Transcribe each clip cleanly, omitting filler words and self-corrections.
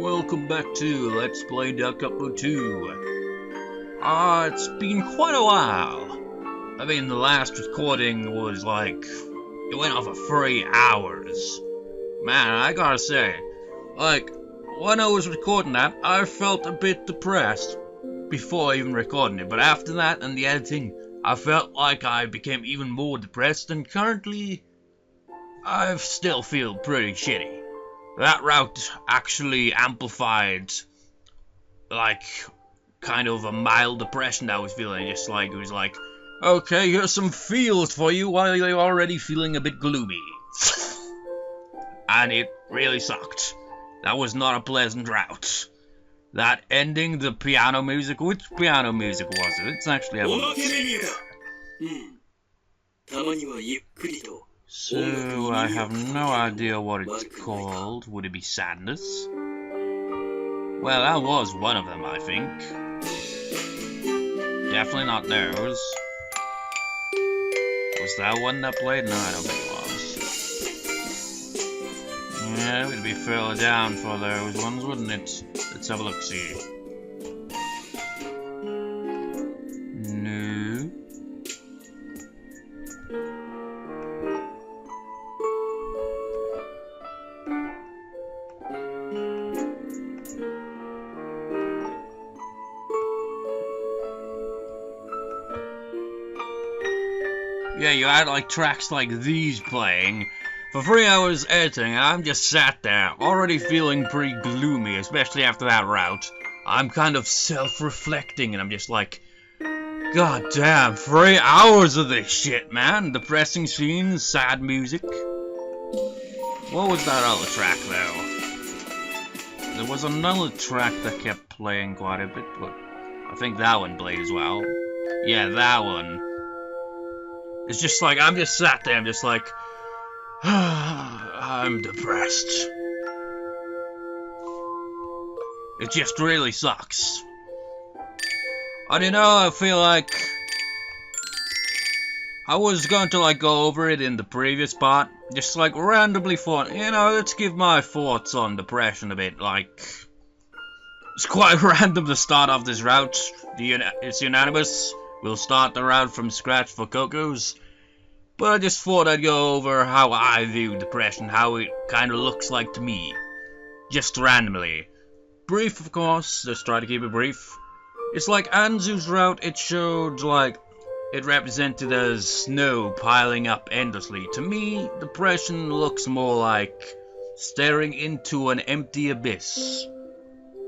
Welcome back to Let's Play Capo 2. It's been quite a while. I mean, the last recording was like, it went on for 3 hours. Man, I gotta say, like, when I was recording that, I felt a bit depressed before even recording it. But after that and the editing, I felt like I became even more depressed, and currently, I still feel pretty shitty. That route actually amplified, like, kind of a mild depression I was feeling. Just like, it was like, okay, here's some feels for you while you're already feeling a bit gloomy. And it really sucked. That was not a pleasant route. That ending, the piano music, which piano music was it? It's actually... So, I have no idea what it's called. Would it be Sadness? Well, that was one of them, I think. Definitely not theirs. Was that one that played? No, I don't think it was. Yeah, it would be further down for those ones, wouldn't it? Let's have a look-see. No. Yeah, you had like tracks like these playing for 3 hours editing, and I'm just sat there, already feeling pretty gloomy, especially after that route. I'm kind of self-reflecting, and I'm just like, God damn, 3 hours of this shit, man. Depressing scenes, sad music. What was that other track, though? There was another track that kept playing quite a bit, but I think that one played as well. Yeah, that one. It's just like, I'm just sat there, I'm just like, I'm depressed. It just really sucks. I don't know, I feel like I was going to like go over it in the previous part, just like randomly thought, you know, let's give my thoughts on depression a bit, like, it's quite random to start off this route. It's unanimous. We'll start the route from scratch for Koko's. But I just thought I'd go over how I view depression, how it kind of looks like to me. Just randomly. Brief, of course, just try to keep it brief. It's like Anzu's route, it showed like, it represented as snow piling up endlessly. To me, depression looks more like staring into an empty abyss.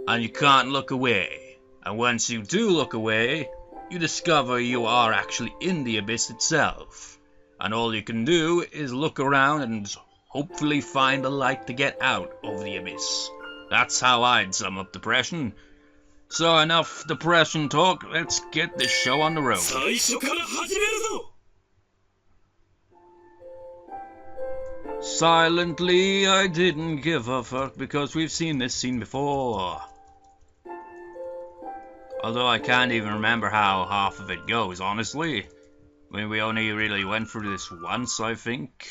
And you can't look away. And once you do look away, you discover you are actually in the abyss itself. And all you can do is look around and hopefully find a light to get out of the abyss. That's how I'd sum up depression. So enough depression talk, let's get this show on the road. Silently, I didn't give a fuck because we've seen this scene before. Although I can't even remember how half of it goes, honestly. I mean, we only really went through this once, I think.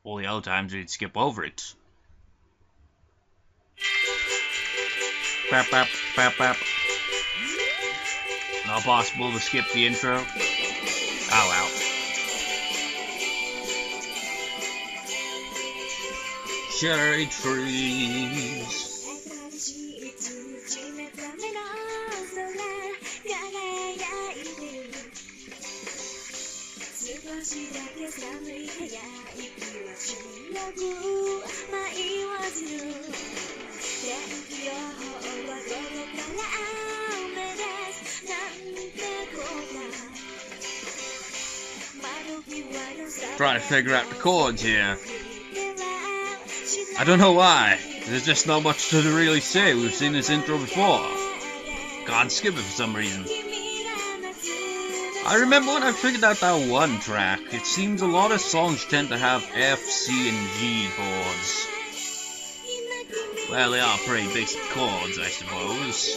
All the other times we'd skip over it. Bap, bap, bap, bap. Not possible to skip the intro. Oh well. Cherry trees. Trying to figure out the chords here. I don't know why. There's just not much to really say. We've seen this intro before. Can't skip it for some reason. I remember when I figured out that one track, it seems a lot of songs tend to have F, C, and G chords. Well, they are pretty basic chords, I suppose.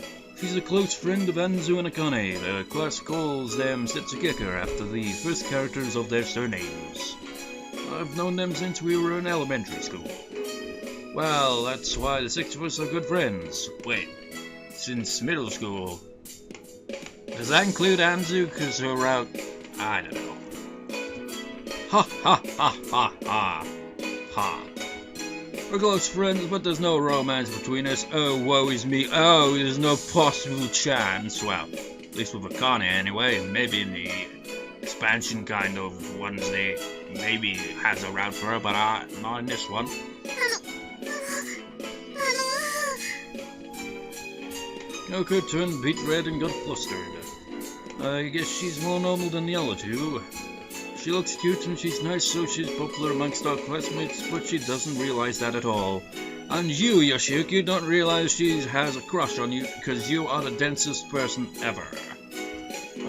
She's a close friend of Anzu and Akane. The class calls them Setsugeka after the first characters of their surnames. I've known them since we were in elementary school. Well, that's why the six of us are good friends. Wait, since middle school. Does that include Anzu? Cause her out... I don't know. Ha ha ha ha ha. Ha. We're close friends, but there's no romance between us. Oh, woe is me. Oh, there's no possible chance. Well, at least with Akane anyway. Maybe in the expansion kind of ones they maybe has a route for her, but not in this one. Koko turned beet red and got flustered. I guess she's more normal than the other two. She looks cute and she's nice, so she's popular amongst our classmates, but she doesn't realize that at all. And you, Yoshiyuki, don't realize she has a crush on you because you are the densest person ever.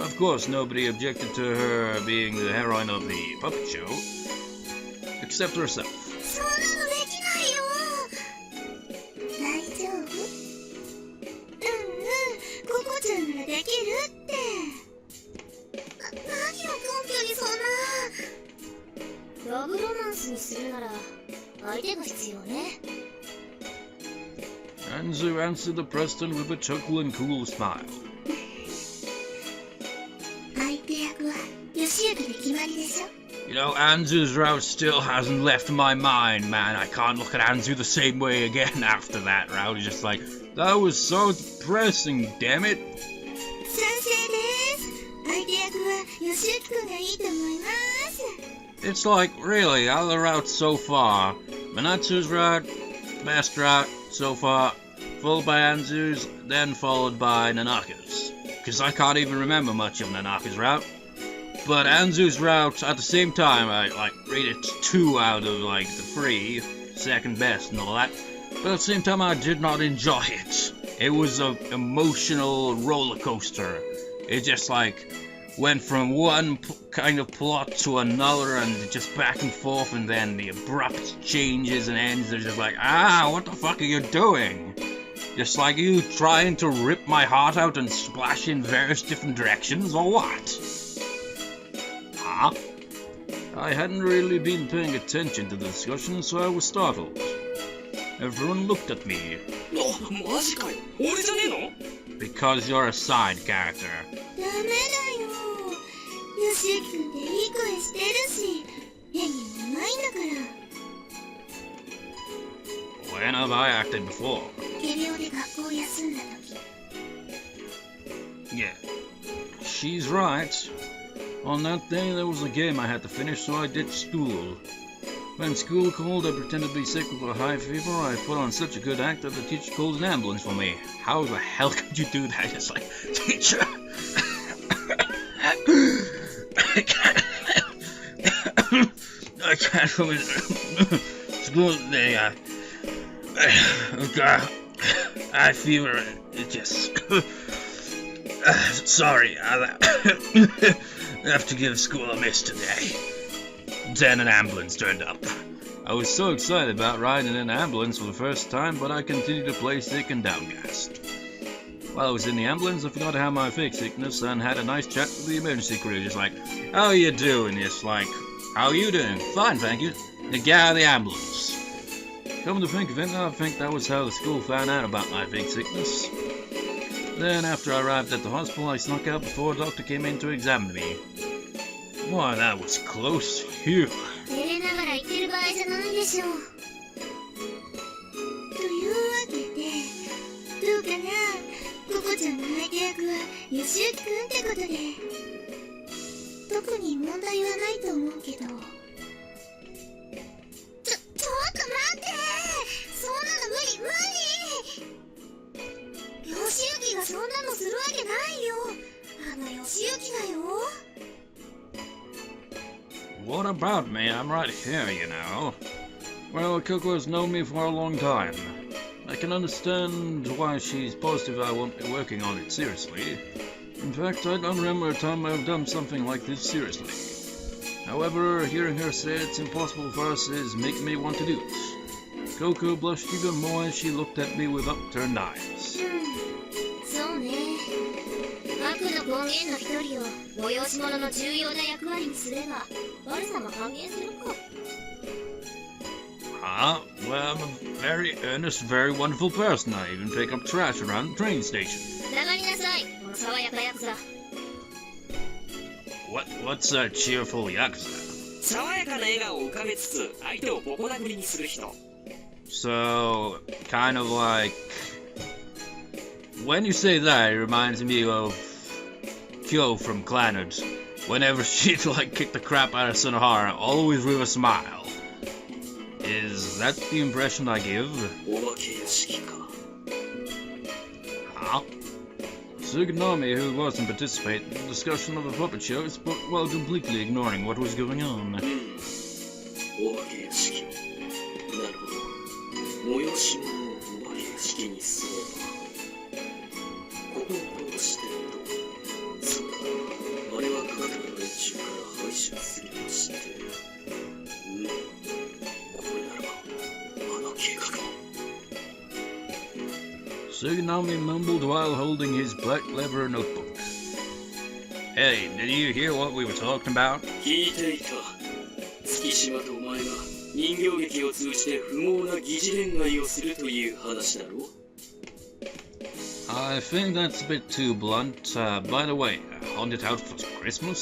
Of course, nobody objected to her being the heroine of the puppet show, except herself. Anzu answered the Preston with a chuckle and cool smile. You know, Anzu's route still hasn't left my mind, man. I can't look at Anzu the same way again after that route. It's just like, that was so depressing, damn it. It's like, really, out of the routes so far, Manatsu's route, best route so far, followed by Anzu's, then followed by Nanaka's. Because I can't even remember much of Nanaka's route. But Anzu's route, at the same time, I rate it 2 out of the 3, second best and all that. But at the same time, I did not enjoy it. It was an emotional roller coaster. It just went from one kind of plot to another and just back and forth, and then the abrupt changes and ends. They're just like, what the fuck are you doing? Just like you trying to rip my heart out and splash in various different directions, or what? Huh? I hadn't really been paying attention to the discussion, so I was startled. Everyone looked at me. Because you're a side character. When have I acted before? Yeah, she's right. On that day there was a game I had to finish, so I ditched school. When school called, I pretended to be sick with a high fever. I put on such a good act that the teacher called an ambulance for me. How the hell could you do that? It's like, teacher, I can't come in school today. I fever. It just sorry. I have to give school a miss today. Then an ambulance turned up. I was so excited about riding in an ambulance for the first time, but I continued to play sick and downcast. While I was in the ambulance, I forgot to have my fake sickness and had a nice chat with the emergency crew. Just like, how you doing? Just like, how you doing? Fine, thank you. The guy of the ambulance. Come to think of it, I think that was how the school found out about my fake sickness. Then, after I arrived at the hospital, I snuck out before a doctor came in to examine me. Boy, that was close. Phew. What about me? I'm right here, you know. Well, Koko has known me for a long time. I can understand why she's positive I won't be working on it seriously. In fact, I don't remember a time I've done something like this seriously. However, hearing her say it's impossible for us is making me want to do it. Koko blushed even more as she looked at me with upturned eyes. Well, I'm a very earnest, very wonderful person. I even pick up trash around the train station. What's a cheerful yakuza? So, kind of like... When you say that, it reminds me of Kyo from Clannad. Whenever she'd like kick the crap out of Sunohara, always with a smile. Is that the impression I give? Huh? Tsuginami, who wasn't participating in the discussion of the puppet show, spoke while completely ignoring what was going on. Tsuginami mumbled while holding his black leather notebook. Hey, did you hear what we were talking about? I think that's a bit too blunt. By the way, haunted house for Christmas?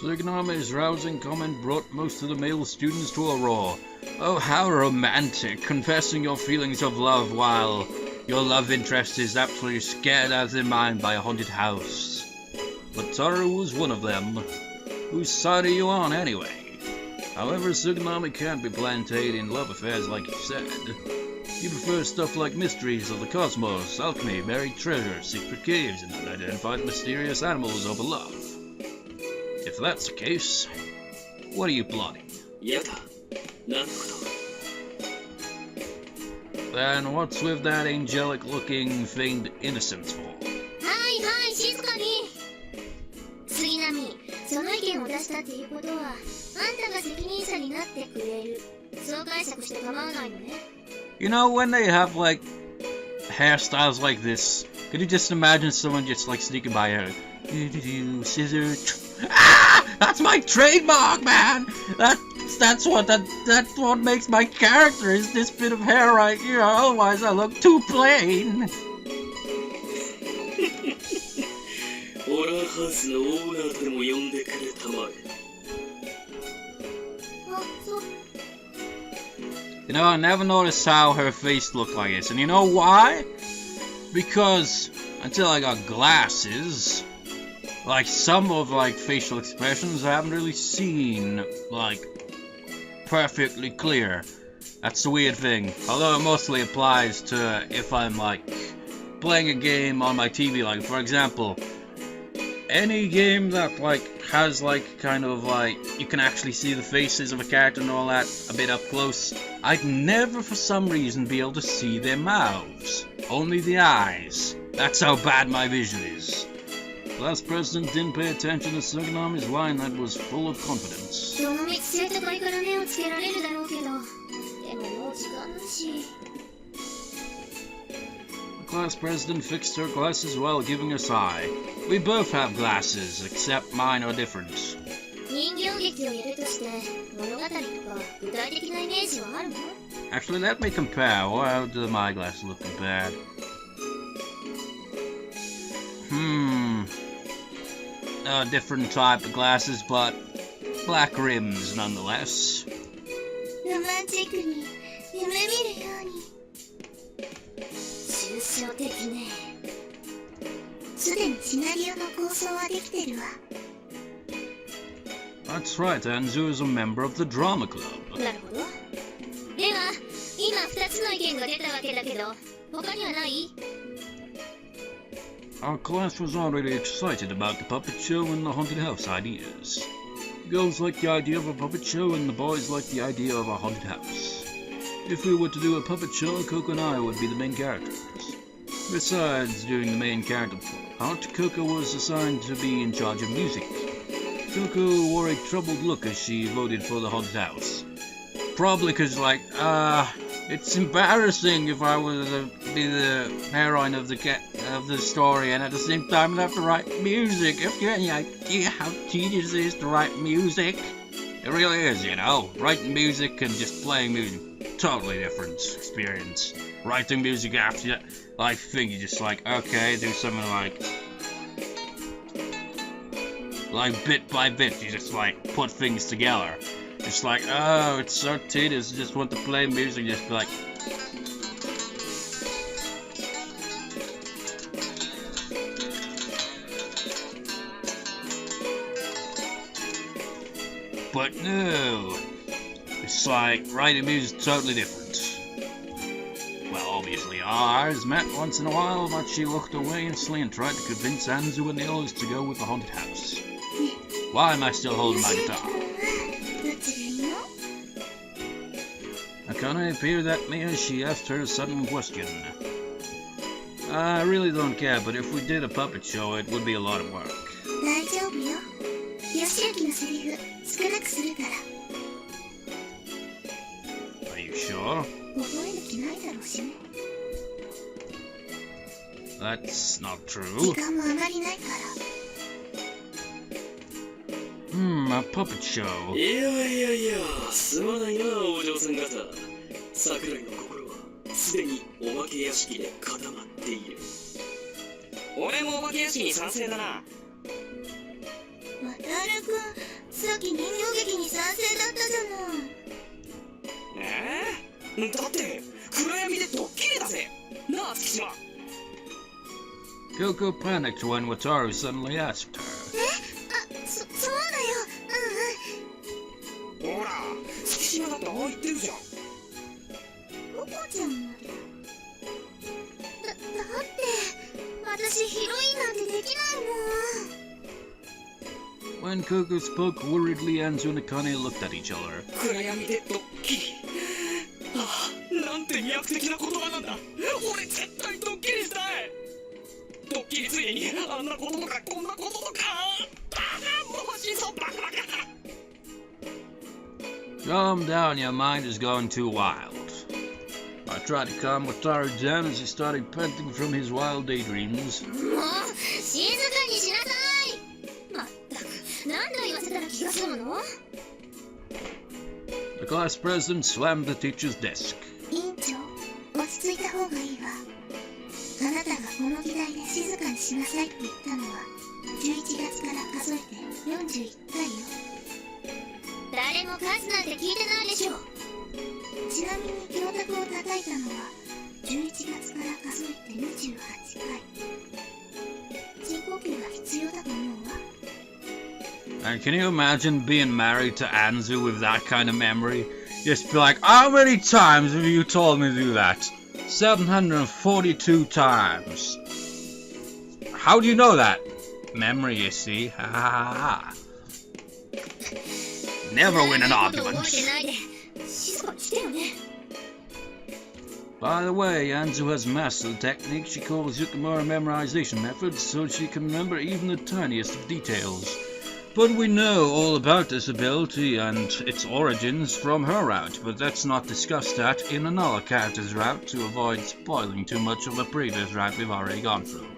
Tsuginami's rousing comment brought most of the male students to a roar. Oh, how romantic, confessing your feelings of love while your love interest is absolutely scared out of their mind by a haunted house. But Taru was one of them. Whose side are you on, anyway? However, Tsuginami can't be planted in love affairs like you said. He prefers stuff like mysteries of the cosmos, alchemy, buried treasures, secret caves, and unidentified mysterious animals over love. If that's the case, what are you plotting? Then what's with that angelic-looking feigned innocence for? You know, when they have like hairstyles like this, could you just imagine someone just like sneaking by her? Scissors. Ah! That's my trademark, man! That's what makes my character, is this bit of hair right here, otherwise I look too plain. You know, I never noticed how her face looked like this, and you know why? Because until I got glasses, like some of like facial expressions I haven't really seen like perfectly clear. That's the weird thing. Although it mostly applies to if I'm like playing a game on my TV, like for example, any game that like has like kind of like you can actually see the faces of a character and all that a bit up close, I'd never for some reason be able to see their mouths, only the eyes. That's how bad my vision is. Class president didn't pay attention to Tsuginami's line that was full of confidence. The class president fixed her glasses while giving a sigh. We both have glasses, except mine are different. Actually, let me compare. How do my glasses look compared? A different type of glasses, but black rims nonetheless. That's right, Anzu is a member of the drama club. Our class was already excited about the puppet show and the haunted house ideas. Girls like the idea of a puppet show and the boys like the idea of a haunted house. If we were to do a puppet show, Koko and I would be the main characters. Besides doing the main character part, Koko was assigned to be in charge of music. Koko wore a troubled look as she voted for the haunted house. Probably because, like, it's embarrassing if I were to be the heroine of the story and at the same time have to write music. If you have any idea how tedious it is to write music, it really is, you know. Writing music and just playing music, totally different experience. Writing music after that, I think you're just like, okay, do something like bit by bit, you just like put things together. It's like, oh, it's so tedious, just want to play music, just be like... But no, it's like writing music is totally different. Well, obviously ours met once in a while, but she looked away instantly and tried to convince Anzu and the others to go with the haunted house. Why am I still holding my guitar? Akane appeared at me as she asked her a sudden question. I really don't care, but if we did a puppet show, it would be a lot of work. Are you sure? That's not true. A puppet show. いや、すまないな、お嬢さん方。桜井の心はすでにお化け屋敷で固まっている。俺もお化け屋敷に賛成だな。渡るくん、さっき人形劇に賛成だったじゃない。だって暗闇でドッキリだぜ。なあ、月島。Koko panicked when Wataru suddenly asked her. そうだよ。ほら、月島だってああ言ってるじゃん。ココちゃんまで。だって私ヒロインなんてできないもん。 When Koko spoke worriedly, Anzu and Akane looked at each other. 暗闇でドッキリ。ああ、なんて魅惑的な言葉なんだ。俺絶対ドッキリしたい。ドッキリついにあんなこととかこんなこととか。もう真相バカバカ。 Calm down, your mind is going too wild. I tried to calm Wataru down as he started panting from his wild daydreams. もう静かにしなさい。まったく何度言わせたら気が済むの？ The class president slammed the teacher's desk. 委員長、落ち着いた方がいいわ。あなたがこの議題で静かにしなさいって言ったのは11月から数えて41回よ。誰も数なんて聞いてないでしょ。ちなみに教卓を叩いたのは11月から数えて28回。深呼吸が必要だと思うわ。 And can you imagine being married to Anzu with that kind of memory? Just be like, how many times have you told me to do that? 742 times. How do you know that? Memory, you see. Ha ha ha ha. Never win an argument. By the way, Anzu has mastered the technique she calls Yukamura memorization methods, so she can remember even the tiniest of details. But we know all about this ability and its origins from her route, but let's not discuss that in another character's route to avoid spoiling too much of the previous route we've already gone through.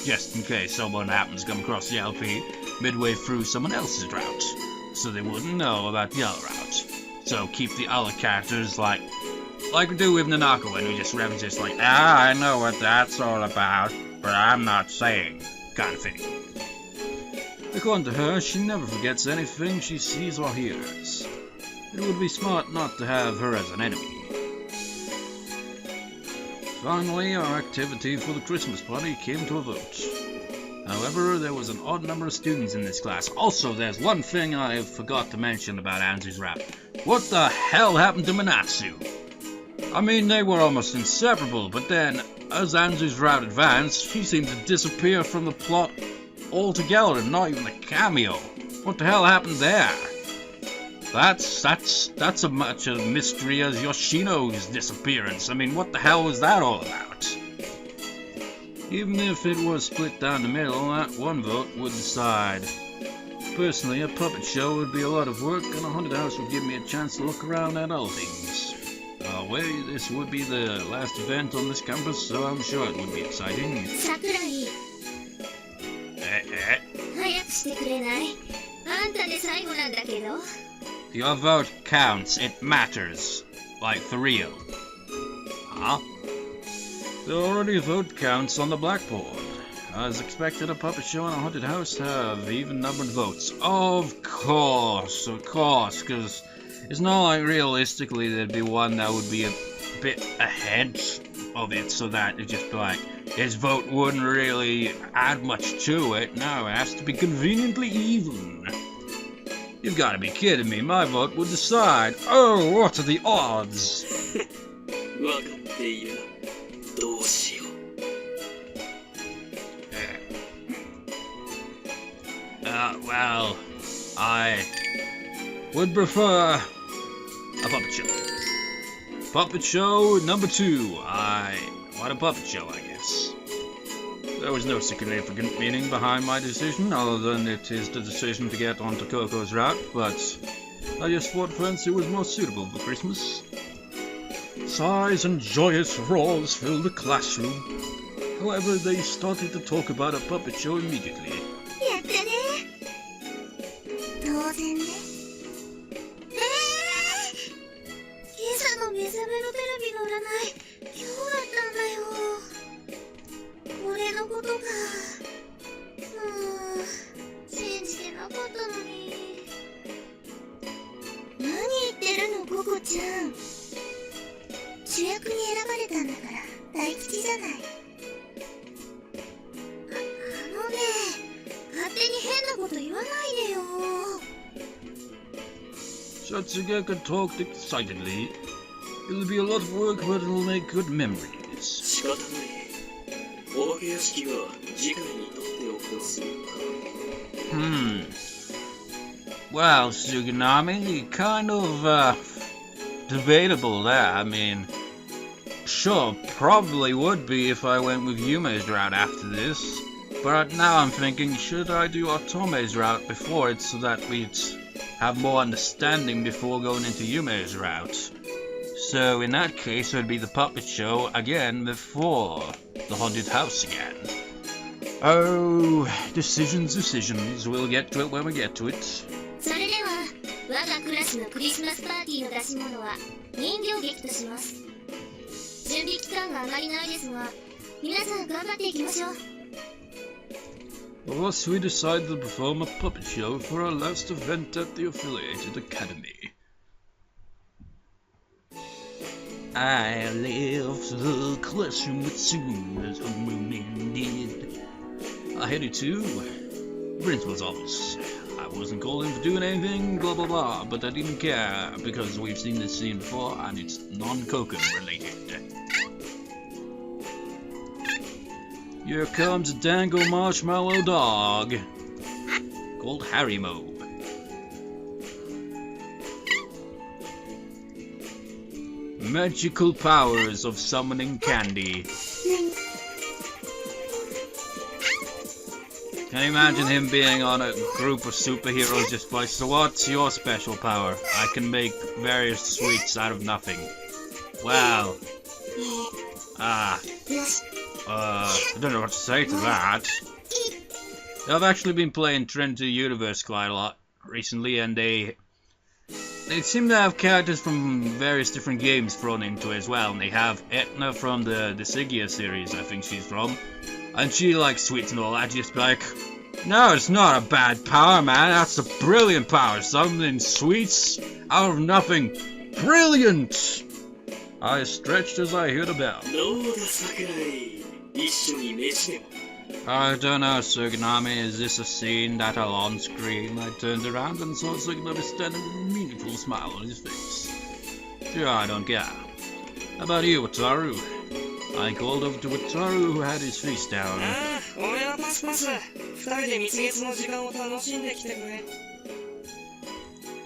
Just in case someone happens to come across the LP midway through someone else's route, so they wouldn't know about the other route. So keep the other characters like we do with Nanako when we just reference like, I know what that's all about, but I'm not saying, kind of thing. According to her, she never forgets anything she sees or hears. It would be smart not to have her as an enemy. Finally, our activity for the Christmas party came to a vote. However, there was an odd number of students in this class. Also, there's one thing I forgot to mention about Anzu's rap. What the hell happened to Minatsu? I mean, they were almost inseparable, but then, as Anzu's route advanced, she seemed to disappear from the plot altogether, and not even a cameo. What the hell happened there? That's as much a mystery as Yoshino's disappearance. I mean, what the hell was that all about? Even if it was split down the middle, that one vote would decide. Personally, a puppet show would be a lot of work, and a haunted house would give me a chance to look around at other things. This would be the last event on this campus, so I'm sure it would be exciting. Sakurai. 早くしてくれない？あんたで最後なんだけど。Your vote counts. It matters. Like, for real. Huh? There already vote counts on the blackboard. As expected, a puppet show and a haunted house have even-numbered votes. Of course, because it's not like realistically there'd be one that would be a bit ahead of it, so that it'd just be like, his vote wouldn't really add much to it. No, it has to be conveniently even. You've got to be kidding me. My vote would decide. Oh, what are the odds? Well, I would prefer a puppet show. Puppet show number 2. What a puppet show, I guess. There was no significant meaning behind my decision, other than it is the decision to get onto Koko's route, but I just thought fancy was more suitable for Christmas. Sighs and joyous roars filled the classroom. However, they started to talk about a puppet show immediately. やったね。当然ね。今朝の目覚めのテレビの占い、今日だったんだよ。俺のことか。信じてなかったのに。何言ってるの、ココちゃん。主役に選ばれたんだから大吉じゃない。勝手に変なこと言わないでよ。Satsugeka talked excitedly. It'll be a lot of work, but it'll make good memories. 仕方ない。お化け屋敷は次回にとっておくとするか。Well, Suganami, kind of, debatable there. I mean, sure, probably would be if I went with Yume's route after this. But now I'm thinking, should I do Otome's route before it so that we'd have more understanding before going into Yume's route? So in that case, it would be the puppet show again before the haunted house again. Oh, decisions. We'll get to it when we get to it. それでは、我がクラスのクリスマスパーティーの出し物は人形劇とします。準備期間があまりないですが、皆さん頑張っていきましょう。Thus, we decided to perform a puppet show for our last event at the affiliated academy. I left the classroom as soon as the moon ended. I headed to the principal's office. I wasn't called in for doing anything, blah blah blah, but I didn't care because we've seen this scene before and it's non-Koko related. Here comes a dangle marshmallow dog called Harimo. Magical powers of summoning candy. Can you imagine him being on a group of superheroes just like, so what's your special power? I can make various sweets out of nothing. Wow. I don't know what to say to that. I've actually been playing Trinity Universe quite a lot recently, and they seem to have characters from various different games thrown into it as well. And they have Etna from the Sigia series, I think she's from, and she likes sweets and all that. Just like, no, it's not a bad power, man. That's a brilliant power. Summoning sweets out of nothing. Brilliant! I stretched as I heard a bell. I don't know, Suganami, is this a scene that I'll on screen? I turned around and saw Suganami standing with a meaningful smile on his face. Sure, I don't care. How about you, Wataru? I called over to Wataru, who had his face down.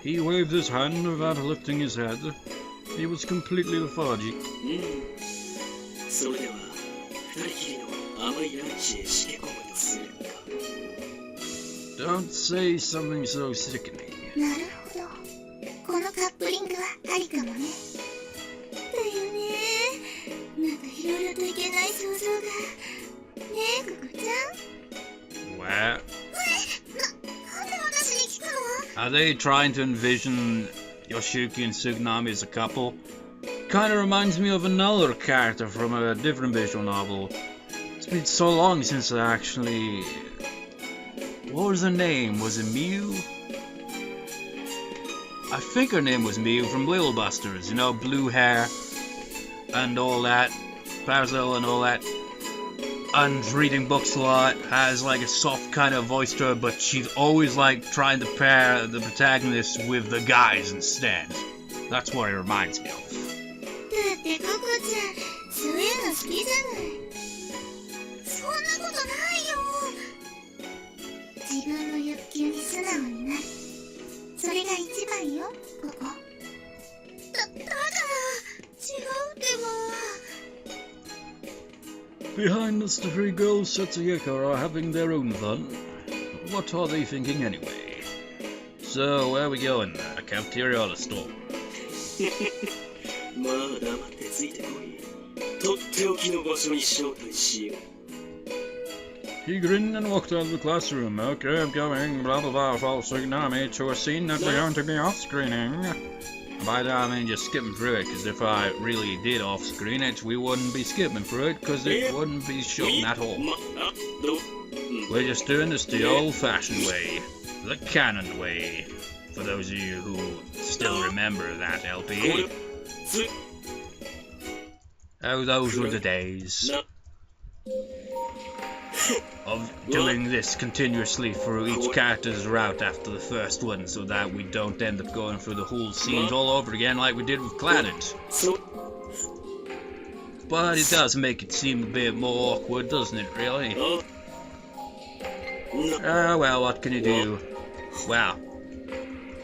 He waved his hand without lifting his head. He was completely lethargic. それでは二人きりの甘いランチへしけ込むとするか。 Don't say something so sickening. なるほど。このカップリングはありかもね。だよね。なんかいろいろといけない想像が。ねえ、ココちゃん。 What? なんで私に聞くの？ Are they trying to envision Yoshiyuki and Tsukinami as a couple? Kinda reminds me of another character from a different visual novel. It's been so long since I actually... What was her name? Was it Miu? I think her name was Miu from Little Busters. You know, blue hair and all that. Basil and all that. And reading books a lot. Has like a soft kind of voice to her, but she's always like trying to pair the protagonist with the guys instead. That's what it reminds me of. だってココちゃん、そういうの好きじゃない。そんなことないよ。自分の欲求に素直になる。それが一番よ、ココ。だから違うってば。 Behind us, the three girls Satsuyaka are having their own fun. What are they thinking anyway? So, where are we going? A cafeteria or a store? まあ黙ってついてこい。とっておきの場所に招待しよう。 He grinned and walked out of the classroom. Okay, I'm going, blah blah blah, follow Tsukinami to a scene that we're going to be off-screening. By that I mean just skipping through it, because if I really did off-screen it, we wouldn't be skipping through it, because it wouldn't be shown at all. We're just doing this the old-fashioned way. The canon way. For those of you who still remember that LP. Oh, those were the days. Of doing this continuously through each character's route after the first one, so that we don't end up going through the whole scenes all over again like we did with Clannad. But it does make it seem a bit more awkward, doesn't it, really? Oh well, what can you do? Well,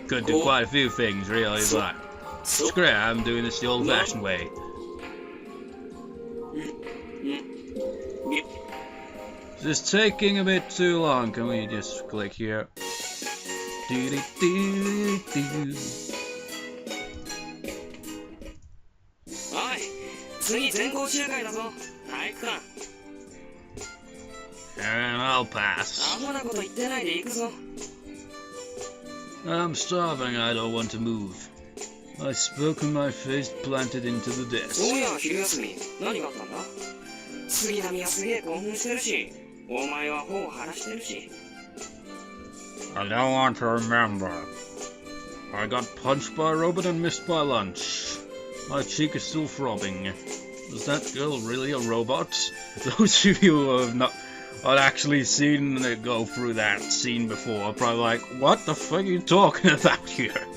could do quite a few things, really, but screw it, I'm doing this the old-fashioned way. This is taking a bit too long. Can we just click here? And I'll pass. I'm starving, I don't want to move. I spoke with my face planted into the desk. I don't want to remember. I got punched by a robot and missed my lunch. My cheek is still throbbing. Was that girl really a robot? Those of you who have not actually seen it go through that scene before are probably like, what the fuck are you talking about here?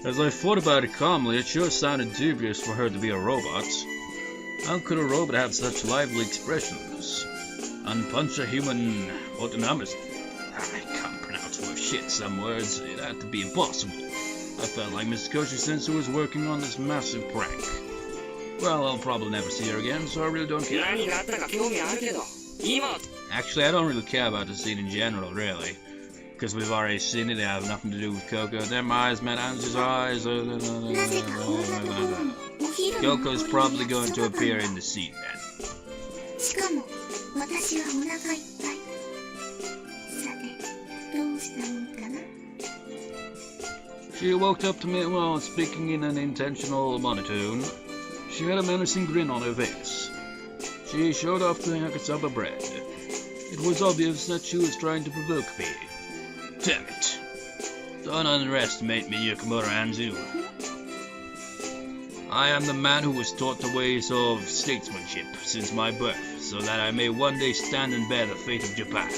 As I thought about it calmly, it sure sounded dubious for her to be a robot. How could a robot have such lively expressions? And punch a human autonomous... I can't pronounce worth shit some words. It had to be impossible. I felt like Miss Koshi-sensei was working on this massive prank. Well, I'll probably never see her again, so I really don't care. Actually, I don't really care about the scene in general, really. Because we've already seen it, they have nothing to do with Koko. Their eyes met Anzu's eyes. Koko's probably going to appear in the scene then. She walked up to me while speaking in an intentional monotone. She had a menacing grin on her face. She showed off the yakasaba bread. It was obvious that she was trying to provoke me. Damn it. Don't underestimate me, Yukimura Anzu. I am the man who was taught the ways of statesmanship since my birth, so that I may one day stand and bear the fate of Japan.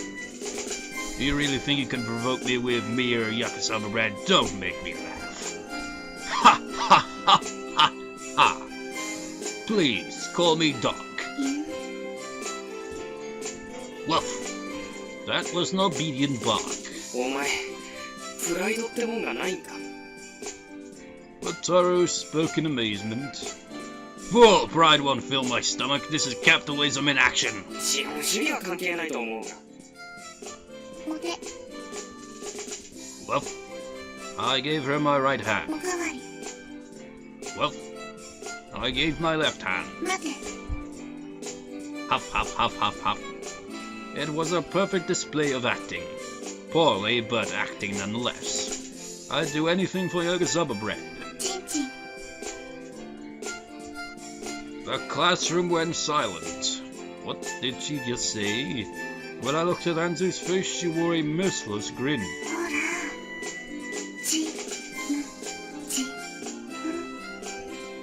Do you really think you can provoke me with mere yakasaba bread? Don't make me laugh. Ha ha ha ha ha. Please, call me Doc. Woof. That was an obedient bark. Wataru spoke in amazement. Whoa, pride won't fill my stomach. This is capitalism in action. 資本主義は関係ないと思うが。お手 Well, I gave her my right お hand. かわり Well, I gave my left hand. 待て Huff, huff, huff, huff, huff. It was a perfect display of acting. Poorly, but acting nonetheless. I'd do anything for Yokosuba bread. チンチン The classroom went silent. What did she just say? When I looked at Anzu's face, she wore a merciless grin. ほらチンチン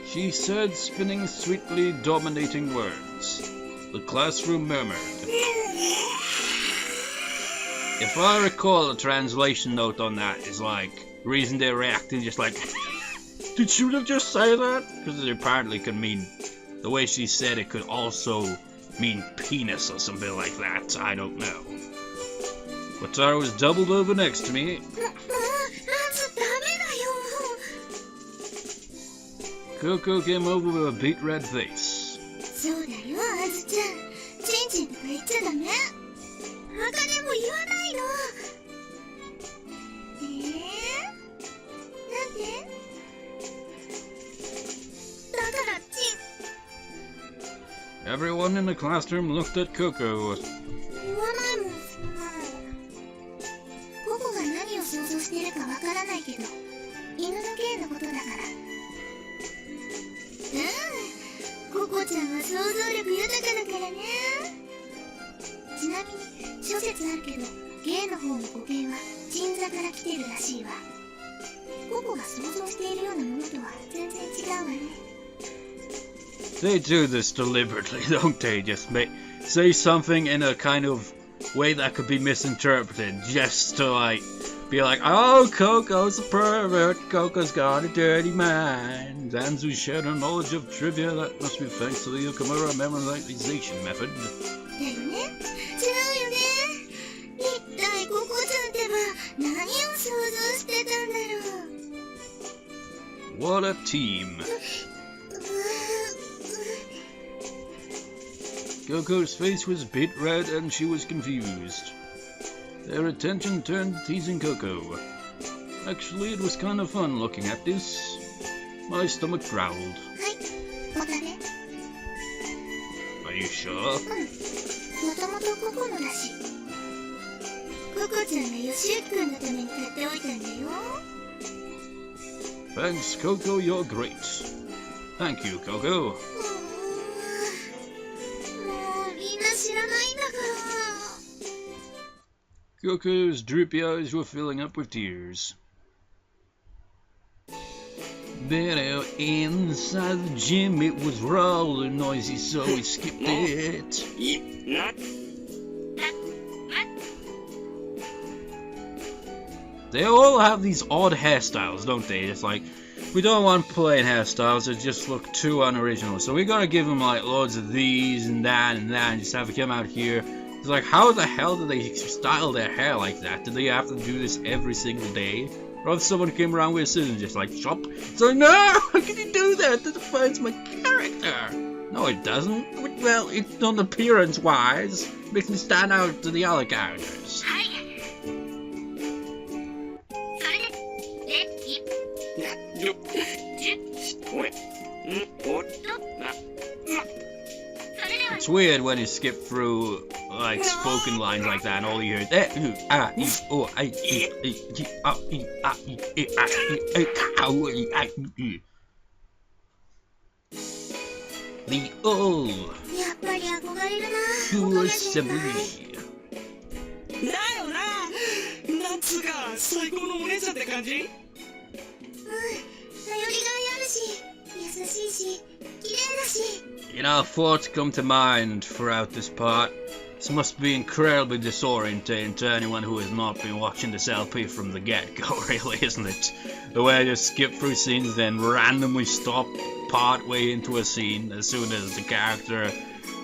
She said, spinning sweetly dominating words. The classroom murmured. If I recall, the translation note on that is like, reason they're reacting just like, did she just say that? Because it apparently could mean, the way she said it could also mean penis or something like that. I don't know. Wataru was doubled over next to me. もうあんずダメだよ Koko came over with a beet red face. そうだよあずちゃんチンチンとか言っちゃダメ他でも言わないのなんでだからチン Everyone in the classroom looked at Koko. 言わないもんそんなのココが何を想像してるかわからないけど犬の芸のことだからココちゃんは想像力豊かだからねちなみに諸説あるけど芸の方の語源は鎮座から来てるらしいわココが想像しているようなものとは全然違うわね They do this deliberately, don't they? Just say something in a kind of way that could be misinterpreted, just to like be like, oh, Koko's a pervert, Koko's got a dirty mind. Anzu shared her knowledge of trivia, that must be thanks to the Yokomura memorization method. だよね違うよね一体ココちゃんってば何を想像してたんだろう What a team. Koko's face was beet red and she was confused. Their attention turned to teasing Koko. Actually, it was kind of fun looking at this. My stomach growled. はいお食べ Are you sure? もともとココのだしココちゃんがヨシユキくんのために買っておいたんだよ Thanks, Koko, you're great. Thank you, Koko. もうみんな知らないんだから Koko's droopy eyes were filling up with tears. There, inside the gym, it was rather noisy, so we skipped it. な They all have these odd hairstyles, don't they? It's like, we don't want plain hairstyles that just look too unoriginal, so we gotta give them like loads of these and just have it come out here. It's like, how the hell do they style their hair like that? Do they have to do this every single day? Or if someone came around with a scissors and just like, chop? It's like, no! How can you do that? That defines my character! No, it doesn't. Well, it's not appearance-wise. It makes me stand out to the other characters. はいそれでレッキなよおいおっなそれでは It's weird when you skip through like spoken lines like that and all you hear the old やっぱり憧れるな cool assembly. だよななんつうか最高のお姉ちゃんって感じうん頼りがいあるし優しいし綺麗だし You know, thoughts come to mind throughout this part. This must be incredibly disorientating to anyone who has not been watching this LP from the get-go, really, isn't it? The way I just skip through scenes, then randomly stop part way into a scene as soon as the character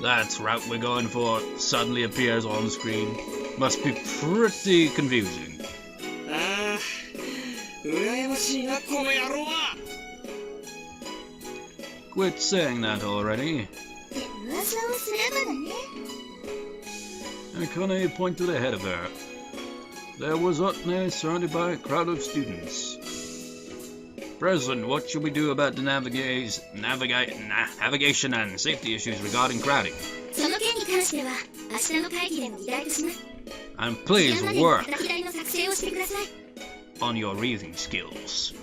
that's route we're going for suddenly appears on screen. Must be pretty confusing. ああ羨ましいなこの野郎は Quit saying that already. って噂をすればだね。 Akane pointed ahead of her. There was Otne surrounded by a crowd of students. President, what should we do about the navigation and safety issues regarding crowding? その件に関しては明日の会議でも議題とします。 And please それまでに work 叩き台の作成をしてください。 on your reading skills.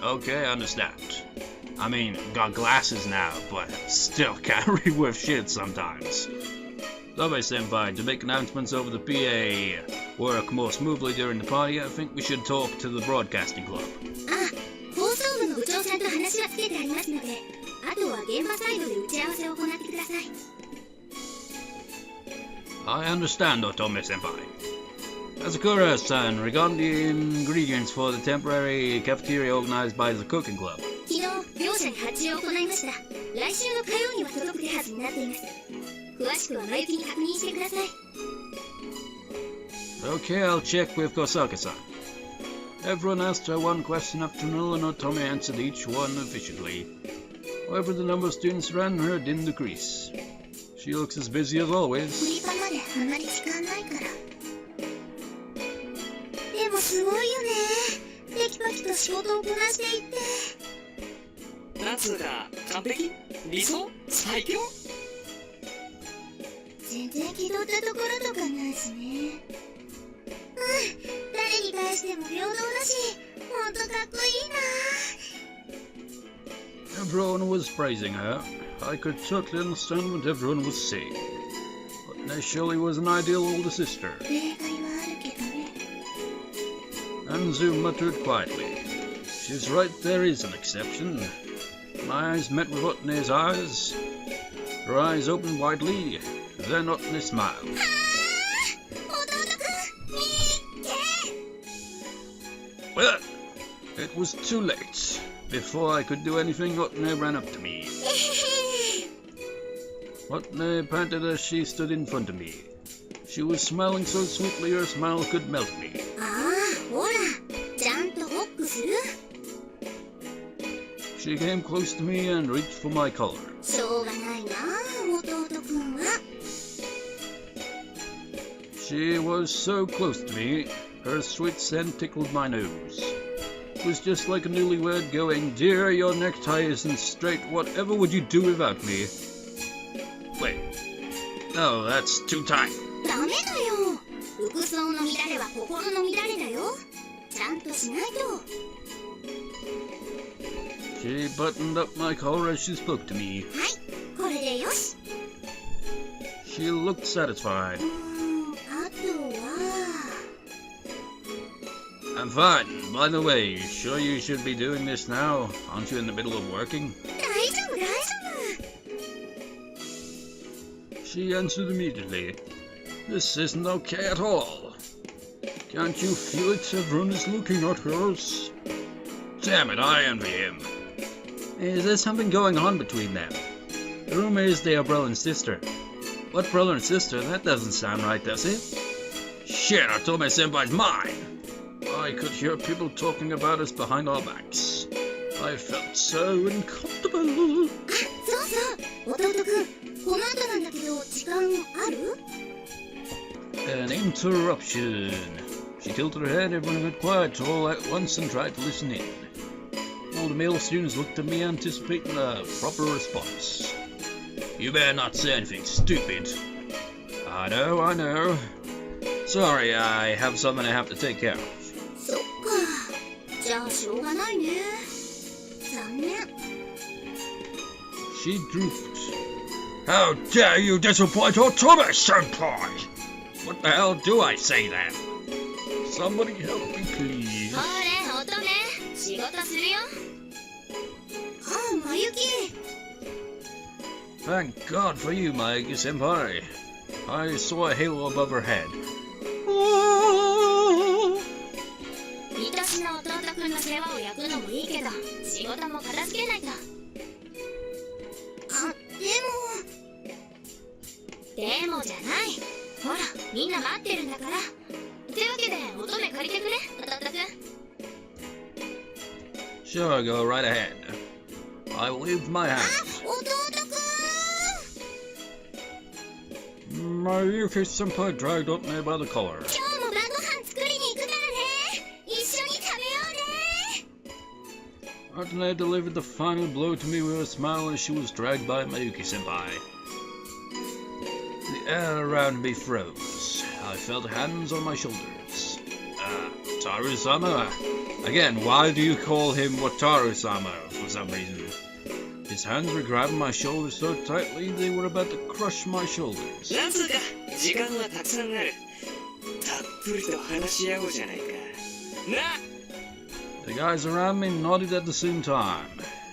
Okay, I understand. I mean, got glasses now, but still can't read worth shit sometimes. Sabe-senpai, to make announcements over the PA work more smoothly during the party, I think we should talk to the broadcasting club. ああ、放送部の部長さんと話はつけてありますので、あとは現場サイドで打ち合わせを行ってください。 I understand, Otome-senpai. Asakura-san, regarding the ingredients for the temporary cafeteria organized by the cooking club. 昨日、両者に発注を行いました。来週の火曜には届く手はずになっています。詳しくは前行きに確認してください。 Okay, I'll check with Kosaka-san. Everyone asked her one question after Null and Otome answered each one efficiently. However, the number of students around her didn't decrease. She looks as busy as フ always. リパまであんまり時間ないから。でもすごいよね。テキパキと仕事をこなしていって。なんつうか完璧理想最強全然気取ったところとかないしね。誰に対しても平等だし、ほんとかっこいいな。 Everyone was praising her. I could totally understand what everyone was saying. But Neshuli was an ideal older sister. 例外はあるけどね。 Anzu muttered quietly. She's right, there is an exception. My eyes met with Otne's eyes. Her eyes opened widely. Then Otne smiled. 弟くん、見て。 Well, it was too late. Before I could do anything, Otne ran up to me. Otne panted as she stood in front of me. She was smiling so sweetly her smile could melt me. ああ、ほら、ちゃんとホックする。 She came close to me and reached for my collar. しょうがないな、弟くんは。 She was so close to me, her sweet scent tickled my nose. It was just like a newlywed going, Dear, your necktie isn't straight, whatever would you do without me? Wait. No, that's too tight. ダメだよ。服装の乱れは心の乱れだよ。ちゃんとしないと。 She buttoned up my collar as she spoke to me. はい、これでよし。 She looked satisfied. あとは。 I'm fine. By the way, you sure you should be doing this now? Aren't you in the middle of working? 大丈夫、大丈夫。 She answered immediately. This isn't okay at all. Can't you feel it? Everyone is looking at us. Damn it, I envy him. Is there something going on between them? The rumor is they are brother and sister. What brother and sister? That doesn't sound right, does it? Shit, Otome-senpai's mine! I could hear people talking about us behind our backs. I felt so uncomfortable. あ、そうそう、弟くん、この後なんだけど、時間ある？ An interruption. She tilted her head, everyone went quiet all at once and tried to listen in. All the male students looked at me, anticipating a proper response. You better not say anything stupid. I know. Sorry, I have something I have to take care of. そっか。じゃあしょうがないね。残念。 She drooped. How dare you disappoint Otome-senpai! What the hell do I say then? Somebody help me, please. ほれ、乙女、仕事するよ。ああ、まゆき。 Thank God for you, Mayuki-senpai. I saw a halo above her head. 愛しの弟くんの世話を焼くのもいいけど、仕事も片付けないと。あ、でもじゃない。ほら、みんな待ってるんだから。というわけで、乙女借りてくれ、弟くん。 Sure, go right ahead. I waved my hand. あ、Mayuki-senpai dragged up me by the collar. 今日も晩ご飯作りに行くからね。一緒に食べようね。 Atene delivered the final blow to me with a smile as she was dragged by Mayuki-senpai. The air around me froze. I felt hands on my shoulders. Wataru-sama? Again, why do you call him Wataru-sama for some reason? His hands were grabbing my shoulders so tightly they were about to crush my shoulders. なんつうか時間はたくさんある。たっぷりと話し合おうじゃないか。な。 The guys around me nodded at the same time.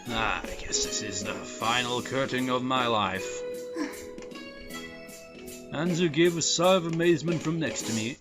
I guess this is the final curtain of my life. Anzu gave a sigh of amazement from next to me.